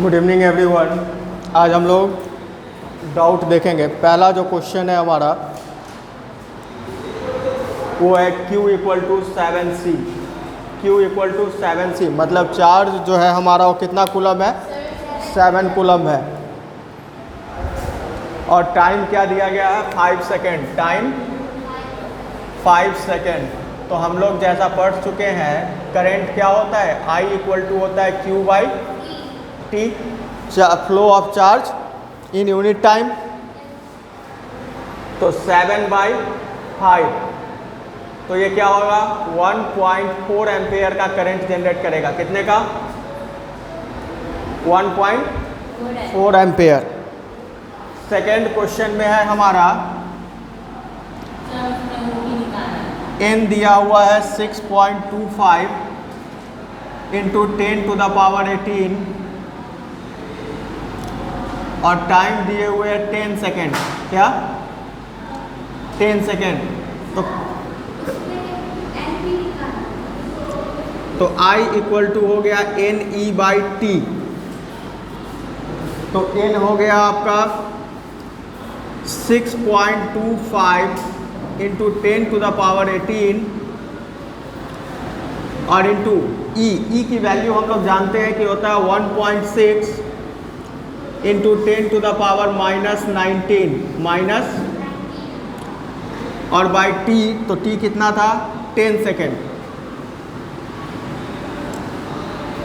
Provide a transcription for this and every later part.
Good evening everyone. आज हम लोग डाउट देखेंगे। पहला जो क्वेश्चन है हमारा वो है Q equal to 7C। Q equal to 7C मतलब चार्ज जो है हमारा वो कितना कूलम है? 7 कूलम है। और टाइम क्या दिया गया है? 5 सेकेंड। Time 5 second. तो हम लोग जैसा पढ़ चुके हैं करंट क्या होता है? I इक्वल टू होता है Q by T, flow of charge in unit time. तो 7/5 तो ये क्या होगा? 1.4 एम्पेयर का करंट जनरेट करेगा। कितने का? 1.4 एम्पेयर। सेकेंड क्वेश्चन में है हमारा n दिया हुआ है 6.25 इंटू 10 टू द पावर 18 और टाइम दिए हुए है 10 सेकेंड। क्या? 10 सेकेंड। तो I इक्वल टू हो गया NE बाई T। तो N हो गया आपका 6.25 इंटू 10 टू द पावर 18 और इंटू E की वैल्यू हम लोग जानते हैं कि होता है 1.6 into 10 to the power -19 minus और बाई T। तो T कितना था? 10 सेकेंड।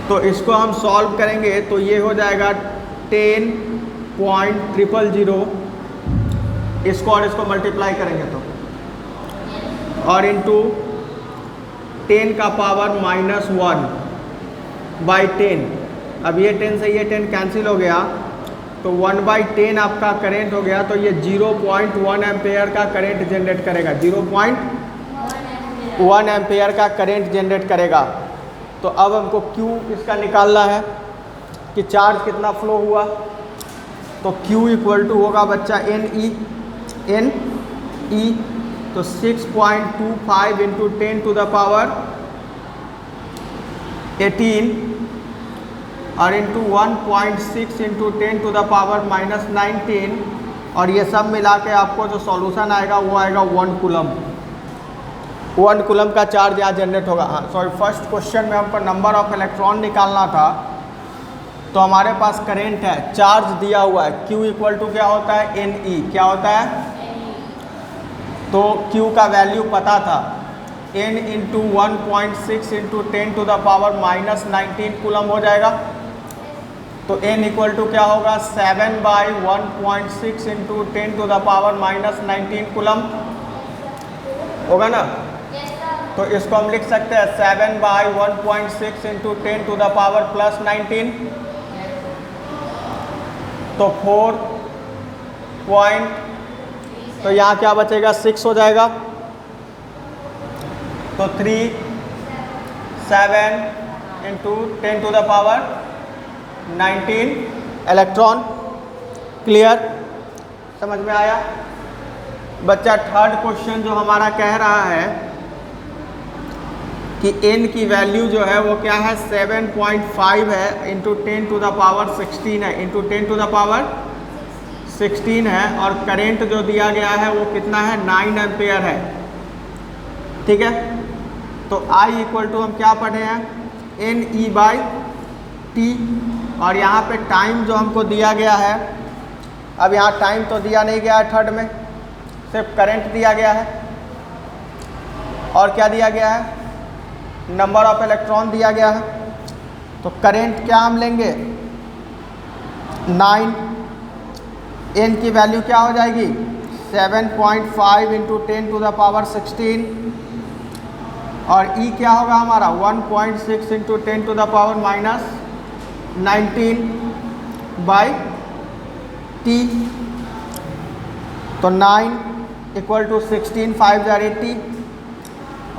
तो इसको हम सॉल्व करेंगे तो ये हो जाएगा 10.000। इसको और इसको मल्टीप्लाई करेंगे तो और इंटू 10 का पावर -1 बाई 10। अब ये 10 से ये 10 कैंसिल हो गया तो 1/10 आपका करंट हो गया। तो ये 0.1 एम्पेयर का करंट जनरेट करेगा। 0.1 एम्पेयर का करंट जनरेट करेगा। तो अब हमको Q इसका निकालना है कि चार्ज कितना फ्लो हुआ। तो Q इक्वल टू होगा बच्चा NE तो 6.25 इंटू 10 टू द पावर 18 और into 1.6 into 10 to the power -19 और ये सब मिला के आपको जो सॉल्यूशन आएगा वो आएगा 1 कूलम। 1 कूलम का चार्ज यहाँ जनरेट होगा। हाँ सॉरी, फर्स्ट क्वेश्चन में हमको नंबर ऑफ इलेक्ट्रॉन निकालना था। तो हमारे पास करंट है, चार्ज दिया हुआ है। Q इक्वल टू क्या होता है? NE। क्या होता है? तो Q का वैल्यू पता था N into 1.6 into 10 to the power -19 coulomb हो जाएगा। तो N इक्वल टू क्या होगा? 7/1.6 into 10 to the power -19 coulomb होगा ना। तो इसको हम लिख सकते हैं 7/1.6 इंटू 10 टू द पावर +19। तो 4 पॉइंट, तो यहाँ क्या बचेगा? 6 हो जाएगा। तो 3 7 into 10 to the power 19 electron. Clear? समझ में आया बच्चा? थर्ड क्वेश्चन जो हमारा कह रहा है कि N की वैल्यू जो है वो क्या है? 7.5 है इंटू 10 टू द पावर 16 है, इंटू 10 टू द पावर 16 है और करंट जो दिया गया है वो कितना है? 9 एम्पेयर है। ठीक है। तो I इक्वल टू हम क्या पढ़े हैं? NE बाई T और यहाँ पे टाइम जो हमको दिया गया है, अब यहाँ टाइम तो दिया नहीं गया है थर्ड में, सिर्फ करंट दिया गया है। और क्या दिया गया है? नंबर ऑफ इलेक्ट्रॉन दिया गया है। तो करंट क्या हम लेंगे? 9। N की वैल्यू क्या हो जाएगी? 7.5 इंटू 10 टू द पावर 16 और E क्या होगा हमारा? 1.6 into 10 to the power -19 by T। तो 9 इक्वल टू 16 5 जार 80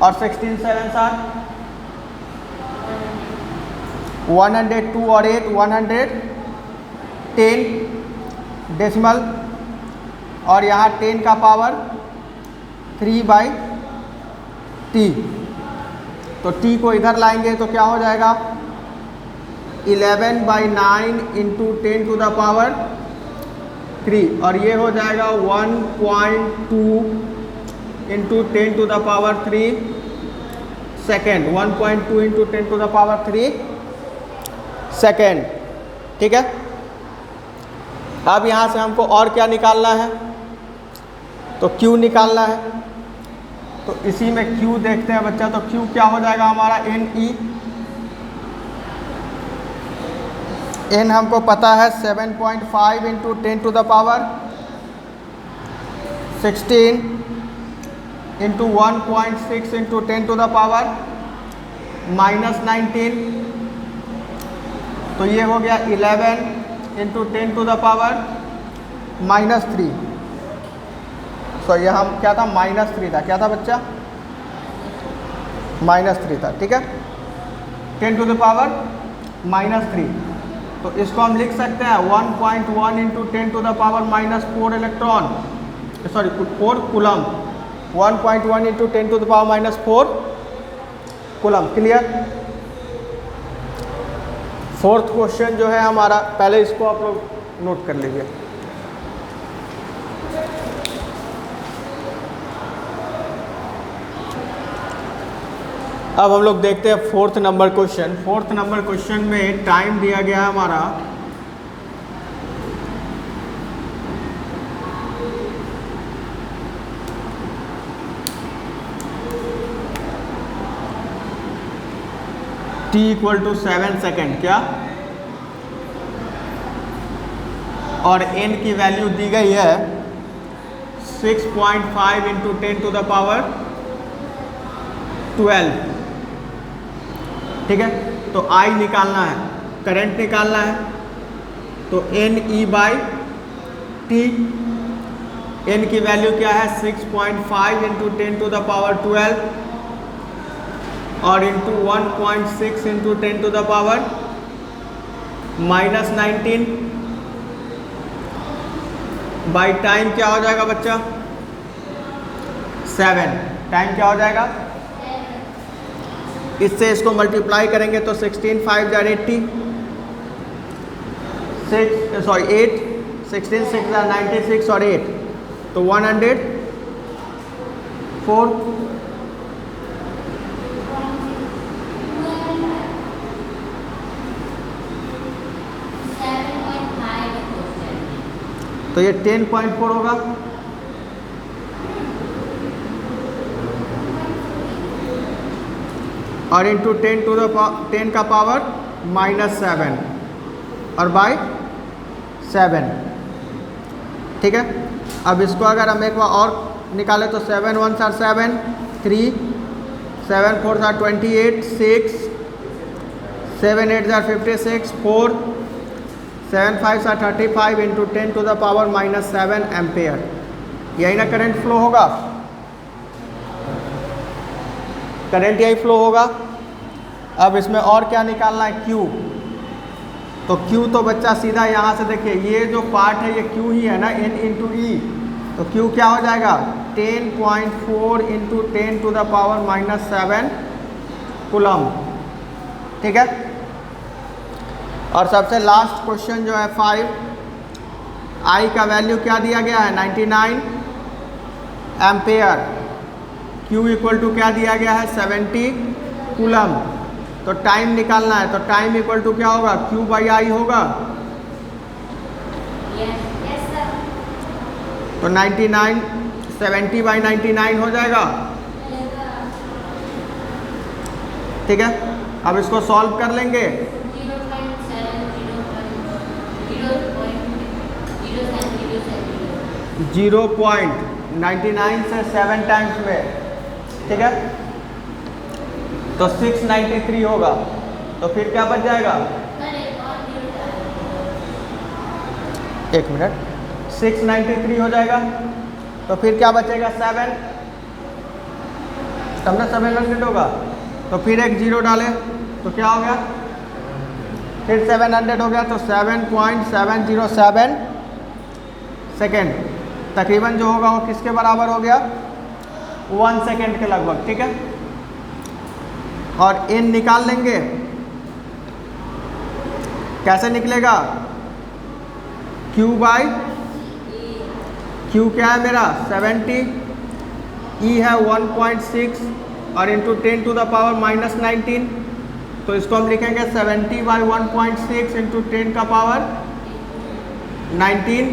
और 16 7 102 और 8 110 डेसिमल और यहाँ 10 का पावर 3/T। तो T को इधर लाएंगे तो क्या हो जाएगा? 11/9 इंटू 10 टू द पावर 3 और ये हो जाएगा 1.2 into 10 to the power 3 second. 1.2 into 10 to the power 3 second. ठीक है, अब यहाँ से हमको और क्या निकालना है, तो Q निकालना है। तो इसी में Q देखते हैं बच्चा। तो Q क्या हो जाएगा हमारा, NE। N हमको पता है 7.5 into 10 to the power 16 into 1.6 into 10 to the power -19। तो ये हो गया 11 into 10 to the power -3। So यहाँ क्या था, -3 था। क्या था बच्चा, -3 था। ठीक है, 10 टू द पावर -3। तो इसको हम लिख सकते हैं 1.1 into 10 to the power -4 electron, sorry 4 coulomb. 1.1 into 10 to the power -4 coulomb. Clear. Fourth question जो है हमारा, पहले इसको आप लोग नोट कर लीजिए। अब हम लोग देखते हैं fourth number question. Fourth number question में टाइम दिया गया है हमारा t = 7 सेकेंड। क्या, और n की वैल्यू दी गई है 6.5 इंटू 10 टू द पावर 12। ठीक है, तो I निकालना है, करंट निकालना है। तो NE/T, n की वैल्यू क्या है 6.5 इंटू 10 टू द पावर 12 और into 1.6 into 10 to the power -19 by time क्या हो जाएगा बच्चा, 7। टाइम क्या हो जाएगा, इससे इसको मल्टीप्लाई करेंगे तो 16 5 जार 80, 8 16 6 जार 96 और 8 तो 104। तो ये 10.4 होगा। और इंटू 10 का पावर -7 और बाई 7। ठीक है, अब इसको अगर हम एक बार और निकालें तो 7 1s are 7, 3 7 4s are 28, 6 7 8s are 56, 4 7 5s are 35 into 10 to the power -7 ampere. यही ना करंट फ्लो होगा, करंट यही फ्लो होगा। अब इसमें और क्या निकालना है, Q। तो Q तो बच्चा सीधा यहाँ से देखिए, ये जो पार्ट है ये Q ही है ना, N इंटू E। तो Q क्या हो जाएगा 10.4 into 10 to the power -7 coulomb. ठीक है, और सबसे लास्ट क्वेश्चन जो है 5, I का वैल्यू क्या दिया गया है 99 एम्पेयर। Q इक्वल टू क्या दिया गया है 70 कूलम। तो टाइम निकालना है, तो टाइम इक्वल टू क्या होगा, Q/I होगा। yes sir। तो 99 70/99 हो जाएगा। ठीक है, अब इसको सॉल्व कर लेंगे। 0.99 से 7 टाइम्स में। ठीक है, तो 693 होगा। तो फिर क्या बच जाएगा, एक मिनट, 693 हो जाएगा। तो फिर क्या बचेगा 7, तब ना 700 होगा। तो फिर एक 0 डालें तो क्या हो गया, फिर 700 हो गया। तो 7.707 सेकेंड तकरीबन जो होगा वो किसके बराबर हो गया, 1 सेकेंड के लगभग। ठीक है, और n निकाल लेंगे कैसे निकलेगा? Q बाई Q क्या है मेरा 70, E है 1.6 और into 10 to the power minus 19, तो इसको हम लिखेंगे 70 बाई 1.6 इंटू 10 का पावर 19।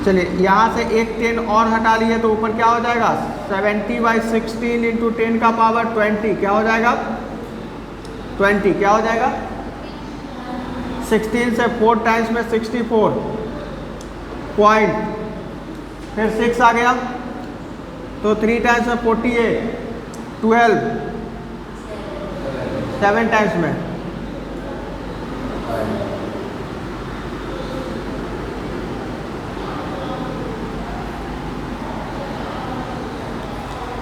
चलिए यहाँ से एक 10 और हटा लिए तो ऊपर क्या हो जाएगा 70 बाई 16 इंटू 10 का पावर 20, क्या हो जाएगा 20, क्या हो जाएगा 16 से 4 टाइम्स में 64 पॉइंट, फिर 6 आ गया तो 3 टाइम्स में 48, 12, 7 टाइम्स में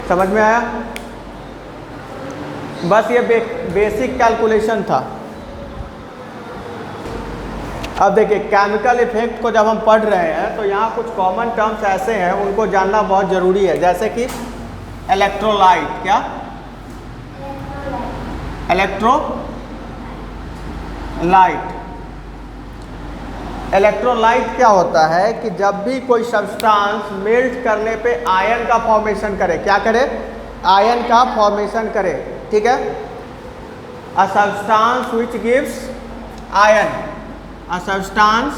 समझ में आया? बस ये बेसिक कैलकुलेशन था। अब देखिए केमिकल इफेक्ट को जब हम पढ़ रहे हैं तो यहाँ कुछ कॉमन टर्म्स ऐसे हैं उनको जानना बहुत ज़रूरी है, जैसे कि इलेक्ट्रोलाइट। क्या इलेक्ट्रोलाइट? इलेक्ट्रोलाइट क्या होता है कि जब भी कोई सब्सटेंस मेल्ट करने पे आयन का फॉर्मेशन करे, क्या करे? आयन का फॉर्मेशन करे, ठीक है। A substance which gives ion, a substance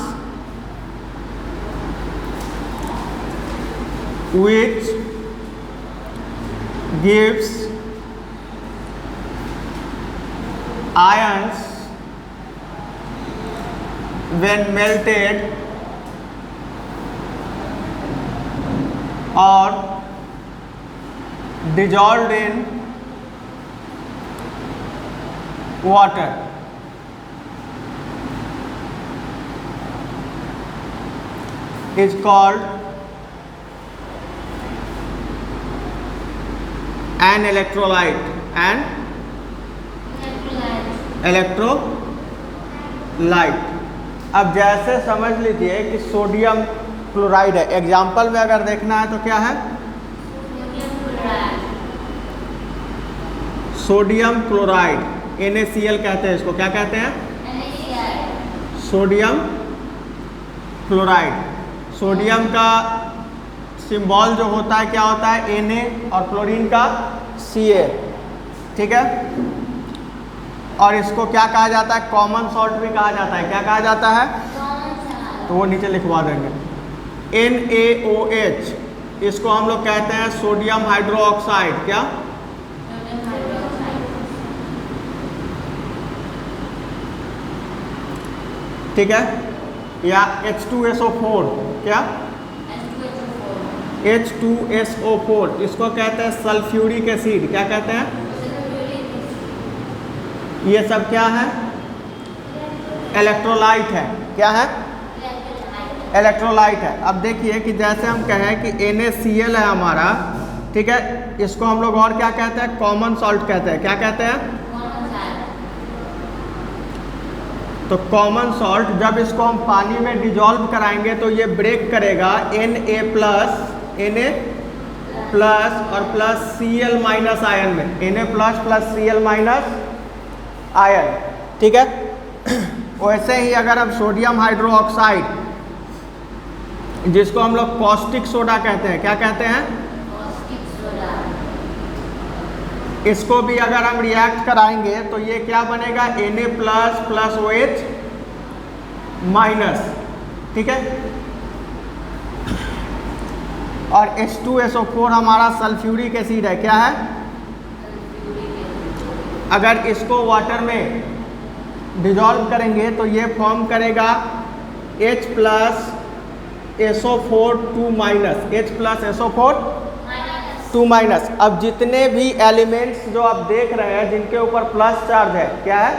which gives ions when melted or dissolved in water is called an electrolyte, an electrolyte. अब जैसे समझ लीजिए कि सोडियम क्लोराइड है, एग्जाम्पल में अगर देखना है तो क्या है सोडियम क्लोराइड, NaCl कहते हैं इसको, क्या कहते हैं सोडियम क्लोराइड। सोडियम का सिंबल जो होता है क्या होता है Na और क्लोरीन का Ca, ठीक है। और इसको क्या कहा जाता है? कॉमन सॉल्ट भी कहा जाता है। क्या कहा जाता है? तो वो नीचे लिखवा देंगे। NaOH, इसको हम लोग कहते हैं सोडियम हाइड्रोक्साइड। क्या? ठीक है। या H2SO4, क्या H2SO4, इसको कहते हैं सल्फ्यूरिक एसिड। क्या कहते हैं? ये सब क्या है? इलेक्ट्रोलाइट है। क्या है? इलेक्ट्रोलाइट है। अब देखिए कि जैसे हम कहें कि NaCl है हमारा, ठीक है, इसको हम लोग और क्या कहते हैं? कॉमन सॉल्ट कहते हैं। क्या कहते हैं? तो कॉमन सॉल्ट जब इसको हम पानी में डिजॉल्व कराएंगे तो ये ब्रेक करेगा Na प्लस और प्लस Cl माइनस आयन में, Na plus plus Cl minus ion, ठीक है। वैसे ही अगर हम सोडियम हाइड्रोक्साइड, जिसको हम लोग कॉस्टिक सोडा कहते हैं, क्या कहते हैं? इसको भी अगर हम रिएक्ट कराएंगे तो ये क्या बनेगा? Na plus plus OH minus, ठीक है। और H2SO4 हमारा सल्फ्यूरिक एसिड है। क्या है? अगर इसको वाटर में डिजॉल्व करेंगे तो ये फॉर्म करेगा H plus SO4 2 minus, H plus SO4 2 minus. अब जितने भी एलिमेंट्स जो आप देख रहे हैं जिनके ऊपर प्लस चार्ज है, क्या है?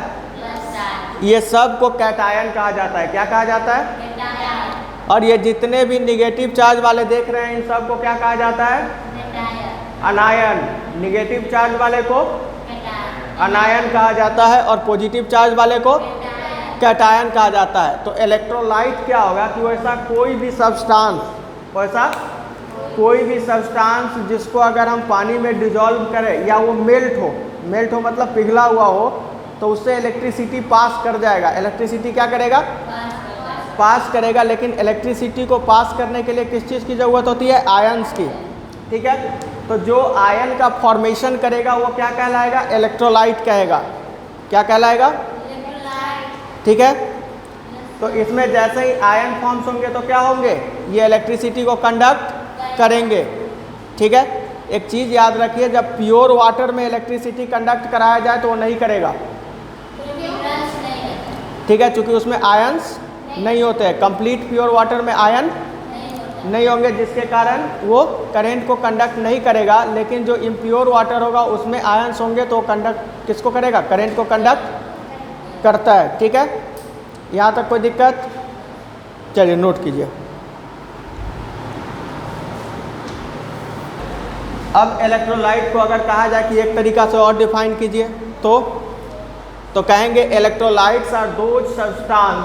ये सब को कैटायन कहा जाता है। क्या कहा जाता है? और ये जितने भी निगेटिव चार्ज वाले देख रहे हैं इन सब को क्या कहा जाता है? अनायन। निगेटिव चार्ज वाले को अनायन कहा जाता है और पॉजिटिव चार्ज वाले को कैटायन कहा जाता है। तो इलेक्ट्रोलाइट क्या होगा कि वैसा कोई भी सब्सटेंस, वैसा कोई भी सब्सटेंस जिसको अगर हम पानी में डिजॉल्व करें या वो मेल्ट हो मतलब पिघला हुआ हो, तो उससे इलेक्ट्रिसिटी पास कर जाएगा। इलेक्ट्रिसिटी क्या करेगा? पास करेगा। लेकिन इलेक्ट्रिसिटी को पास करने के लिए किस चीज़ की ज़रूरत होती है? आयन्स की। ठीक है, तो जो आयन का फॉर्मेशन करेगा वो क्या कहलाएगा? इलेक्ट्रोलाइट कहेगा। क्या कहलाएगा? ठीक है, तो इसमें जैसे ही आयन फॉर्म्स होंगे तो क्या होंगे? ये इलेक्ट्रिसिटी को कंडक्ट करेंगे। ठीक है, एक चीज़ याद रखिए, जब प्योर वाटर में इलेक्ट्रिसिटी कंडक्ट कराया जाए तो वो नहीं करेगा। ठीक है, चूँकि उसमें आयन्स नहीं होते हैं। कंप्लीट प्योर वाटर में आयन नहीं होंगे, जिसके कारण वो करंट को कंडक्ट नहीं करेगा। लेकिन जो इम्प्योर वाटर होगा उसमें आयन्स होंगे तो कंडक्ट किसको करेगा? करंट को कंडक्ट करता है। ठीक है, यहाँ तक कोई दिक्कत? चलिए नोट कीजिए। अब इलेक्ट्रोलाइट को अगर कहा जाए कि एक तरीका से और डिफाइन कीजिए तो कहेंगे electrolytes are those substances,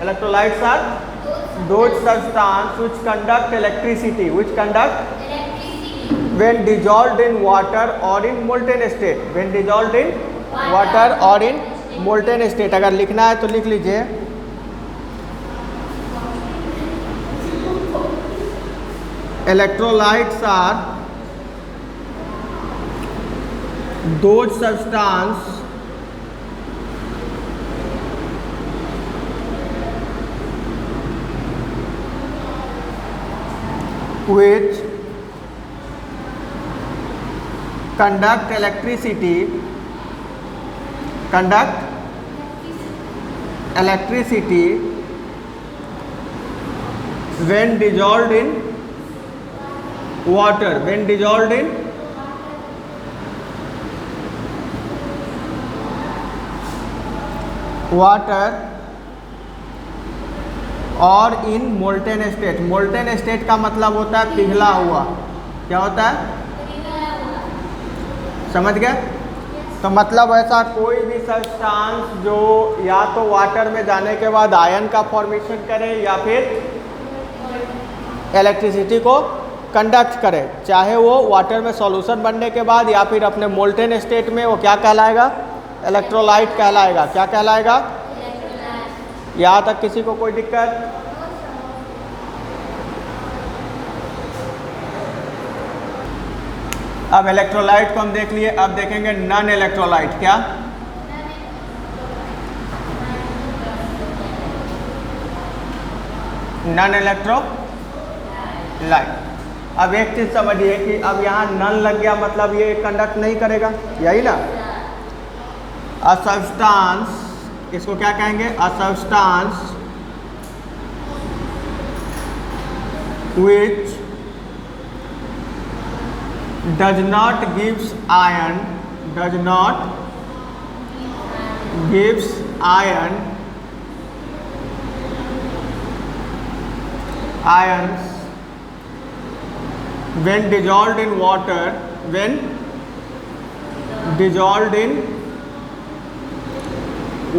electrolytes are those substances which conduct electricity, which conduct when dissolved in water or in molten state, when dissolved in water or in molten state। अगर लिखना है तो लिख लीजिए, electrolytes are those substance which conduct electricity when dissolved in water, when dissolved in water और इन molten state. Molten state का मतलब होता है पिघला हुआ। क्या होता है? समझ गए? तो मतलब ऐसा कोई भी सब्सटेंस जो या तो वाटर में जाने के बाद आयन का फॉर्मेशन करे या फिर इलेक्ट्रिसिटी को कंडक्ट करे, चाहे वो वाटर में सॉल्यूशन बनने के बाद या फिर अपने मोल्टेन स्टेट में, वो क्या कहलाएगा? इलेक्ट्रोलाइट कहलाएगा। क्या कहलाएगा? यहाँ तक किसी को कोई दिक्कत? अब इलेक्ट्रोलाइट को हम देख लिए, अब देखेंगे नॉन इलेक्ट्रोलाइट। क्या? Non electrolyte. अब एक चीज समझिए कि अब यहाँ नन लग गया मतलब ये कंडक्ट नहीं करेगा, यही ना? अ सब्सटेंस, इसको क्या कहेंगे? A substance which does not gives iron, does not gives iron, ions when dissolved in water, when dissolved in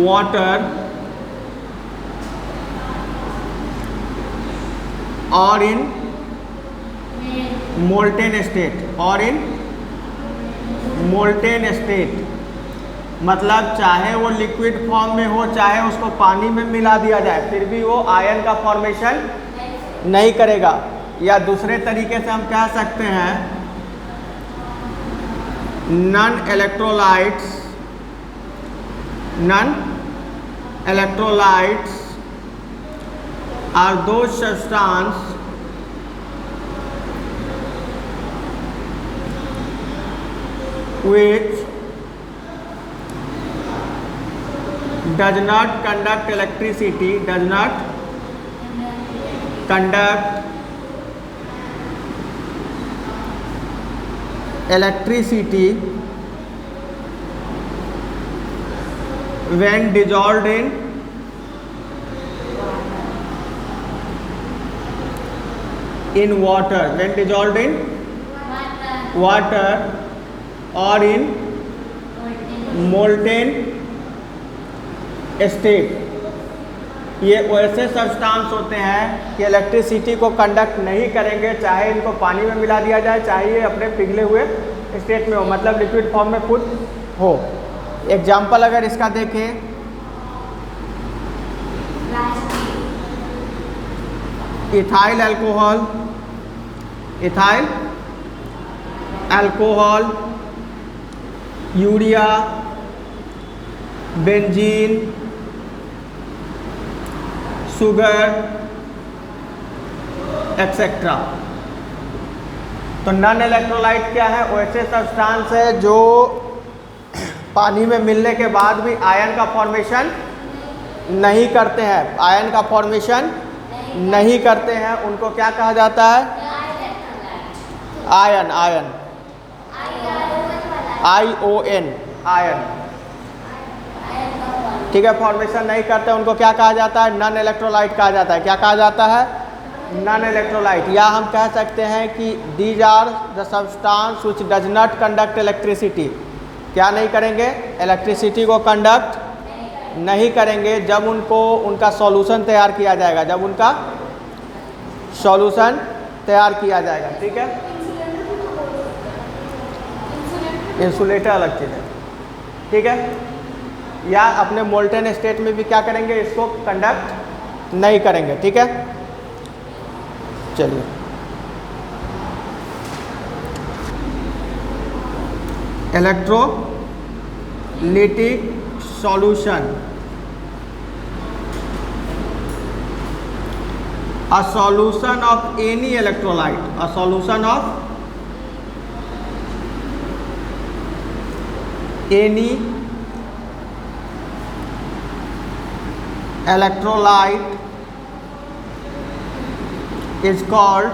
water or in molten state, और इन मोल्टेन स्टेट मतलब चाहे वो लिक्विड फॉर्म में हो चाहे उसको पानी में मिला दिया जाए फिर भी वो आयन का फॉर्मेशन नहीं करेगा। या दूसरे तरीके से हम कह सकते हैं non electrolytes are those substances which does not conduct electricity, does not conduct electricity when dissolved in water, when dissolved in water और इन मोल्टेन स्टेट। ये ऐसे सब्सटेंस होते हैं कि इलेक्ट्रिसिटी को कंडक्ट नहीं करेंगे, चाहे इनको पानी में मिला दिया जाए, चाहे ये अपने पिघले हुए स्टेट में हो, मतलब लिक्विड फॉर्म में खुद हो। एग्जाम्पल अगर इसका देखें, ethyl alcohol, ethyl alcohol, urea, benzene, sugar etcetera. तो नॉन इलेक्ट्रोलाइट क्या है? वैसे सब्सटेंस है जो पानी में मिलने के बाद भी आयन का फॉर्मेशन नहीं करते हैं, आयन का फॉर्मेशन नहीं करते हैं, उनको क्या कहा जाता है? Ion, ion, ION, ion. ठीक है, फॉर्मेशन नहीं करते, उनको क्या कहा जाता है? नॉन इलेक्ट्रोलाइट कहा जाता है। क्या कहा जाता है? Non electrolyte. या हम कह सकते हैं कि these are the substance which does not conduct electricity. क्या नहीं करेंगे? इलेक्ट्रिसिटी को कंडक्ट नहीं करेंगे जब उनको उनका सॉल्यूशन तैयार किया जाएगा, जब उनका सॉल्यूशन तैयार किया जाएगा। ठीक है, इंसुलेटर अलग चीज़ है। ठीक है, या अपने मोल्टेन स्टेट में भी क्या करेंगे? इसको कंडक्ट नहीं करेंगे। ठीक है, चलिए electrolytic solution. A solution of any electrolyte, a solution of any electrolyte is called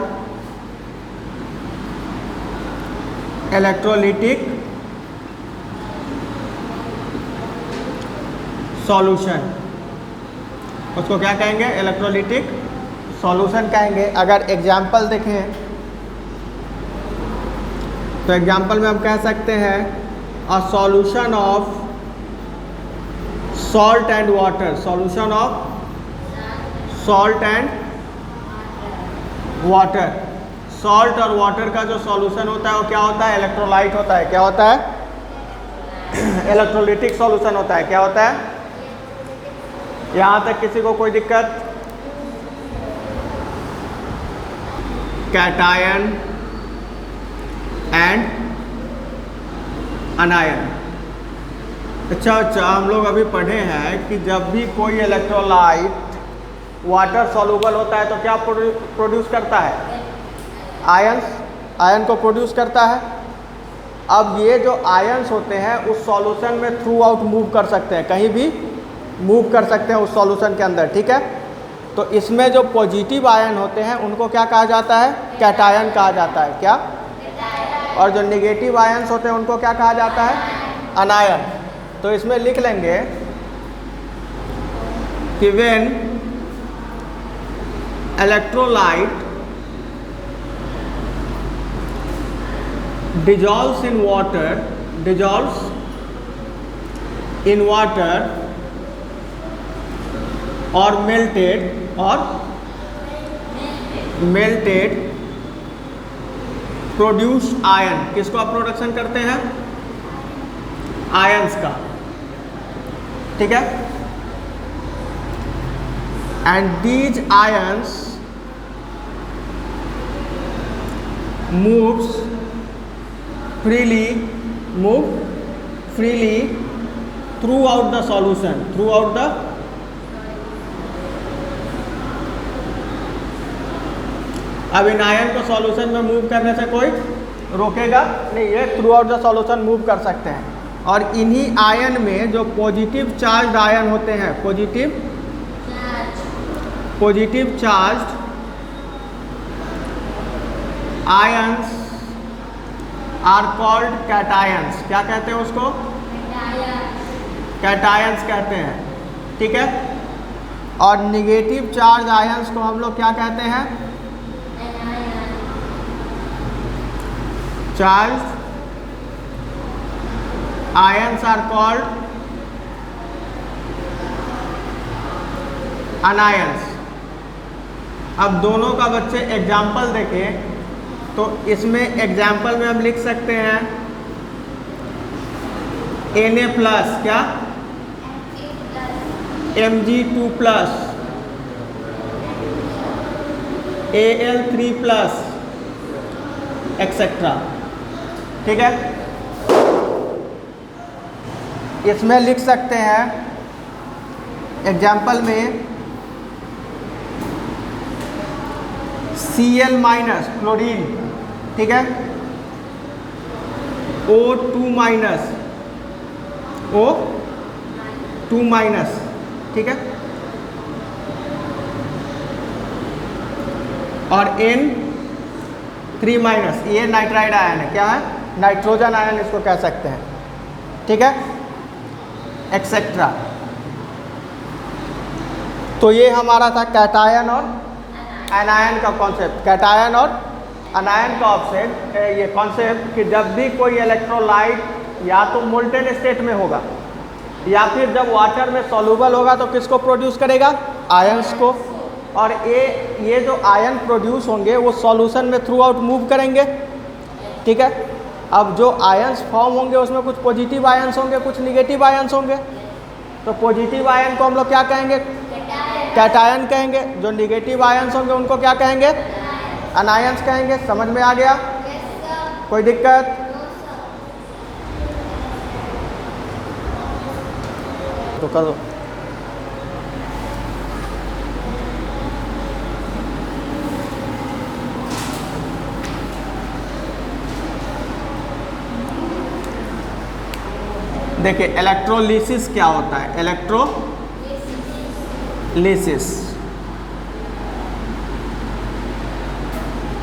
electrolytic solution। उसको क्या कहेंगे? इलेक्ट्रोलिटिक सॉल्यूशन कहेंगे। अगर एग्जाम्पल देखें तो एग्जाम्पल में हम कह सकते हैं a solution of salt and water, solution of salt and water. Salt और वाटर का जो सॉल्यूशन होता है वो क्या होता है? इलेक्ट्रोलाइट होता है। क्या होता है? इलेक्ट्रोलिटिक सॉल्यूशन होता है। क्या होता है? यहाँ तक किसी को कोई दिक्कत? Cation and अनायन। अच्छा, हम लोग अभी पढ़े हैं कि जब भी कोई इलेक्ट्रोलाइट वाटर सॉल्युबल होता है तो क्या प्रोड्यूस करता है? आयंस, आयन को प्रोड्यूस करता है। अब ये जो आयंस होते हैं उस सॉल्यूशन में थ्रू आउट मूव कर सकते हैं, कहीं भी मूव कर सकते हैं उस सॉल्यूशन के अंदर। ठीक है, तो इसमें जो पॉजिटिव आयन होते हैं उनको क्या कहा जाता है? कैटायन कहा जाता है। क्या? और जो नेगेटिव आयन्स होते हैं उनको क्या कहा जाता है? अनायन। तो इसमें लिख लेंगे कि when electrolyte dissolves in water, dissolves in water or melted produce ion. किसको आप प्रोडक्शन करते हैं? आयंस का। ठीक है, and these ions move freely throughout the solution, throughout the अब इन आयन को सॉल्यूशन में मूव करने से कोई रोकेगा नहीं, ये through out the solution move कर सकते हैं। और इन्हीं आयन में जो पॉजिटिव चार्ज आयन होते हैं, positive charge ions are called cations. क्या कहते हैं उसको? कैटायंस कहते हैं। ठीक है, और निगेटिव चार्ज आयंस को हम लोग क्या कहते हैं? Charge ions are called anions. अब दोनों का बच्चे एग्जाम्पल देखें तो इसमें एग्जाम्पल में हम लिख सकते हैं Na प्लस क्या Mg2 plus Al3 plus etcetera. ठीक है, इसमें लिख सकते हैं एग्जाम्पल में Cl माइनस क्लोरीन, ठीक है, O2 माइनस O2 माइनस, ठीक है, और N3 माइनस, ये नाइट्राइड आयन है, क्या है, नाइट्रोजन आयन इसको कह सकते हैं। ठीक है, एक्सेट्रा। तो ये हमारा था कैटायन और एनायन का कॉन्सेप्ट। कैटायन और एनायन का ऑब्जेक्ट ये कॉन्सेप्ट कि जब भी कोई इलेक्ट्रोलाइट या तो मोल्टेन स्टेट में होगा या फिर जब वाटर में सॉल्युबल होगा तो किसको प्रोड्यूस करेगा, आयंस को। और ये जो आयन प्रोड्यूस होंगे वो सॉल्यूशन में थ्रू आउट मूव करेंगे। ठीक है, अब जो आयंस फॉर्म होंगे उसमें कुछ पॉजिटिव आयंस होंगे, कुछ निगेटिव आयंस होंगे। तो पॉजिटिव आयन को हम लोग क्या कहेंगे, कैटायन कहेंगे। जो निगेटिव आयंस होंगे उनको क्या कहेंगे, अनायंस कहेंगे। समझ में आ गया? कोई दिक्कत? तो करो। देखिए इलेक्ट्रोलिसिस क्या होता है। Electrolysis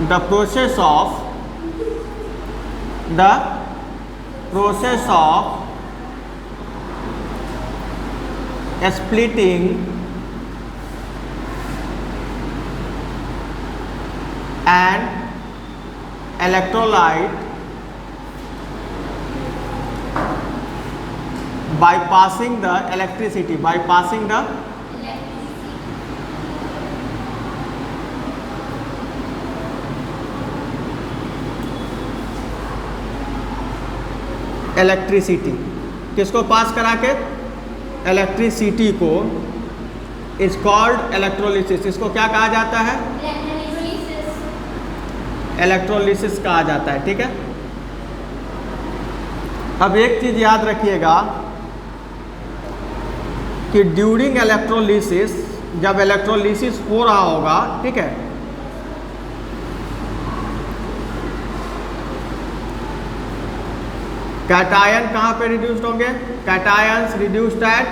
the process of splitting an electrolyte by passing the electricity, electricity किसको पास करा के, इलेक्ट्रिसिटी को इज कॉल्ड इलेक्ट्रोलिसिस। इसको क्या कहा जाता है, इलेक्ट्रोलिसिस कहा जाता है। ठीक है, अब एक चीज याद रखिएगा कि ड्यूरिंग इलेक्ट्रोलिसिस, जब इलेक्ट्रोलिसिस हो रहा होगा, ठीक है, कैटायन कहाँ पे रिड्यूस्ड होंगे, cations reduced at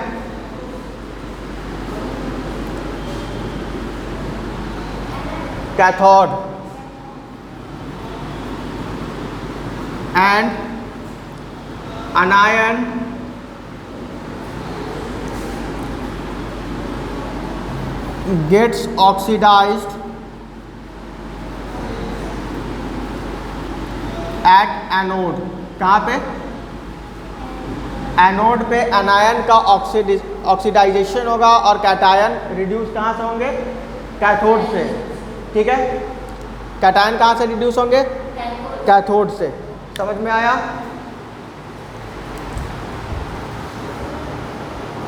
cathode and anion gets oxidized at anode। कहाँ पे, एनोड पे एनायन का ऑक्सीडाइजेशन होगा और कैटायन रिड्यूस कहाँ से होंगे, कैथोड से। ठीक है, कैटायन कहाँ से रिड्यूस होंगे, कैथोड से। समझ में आया?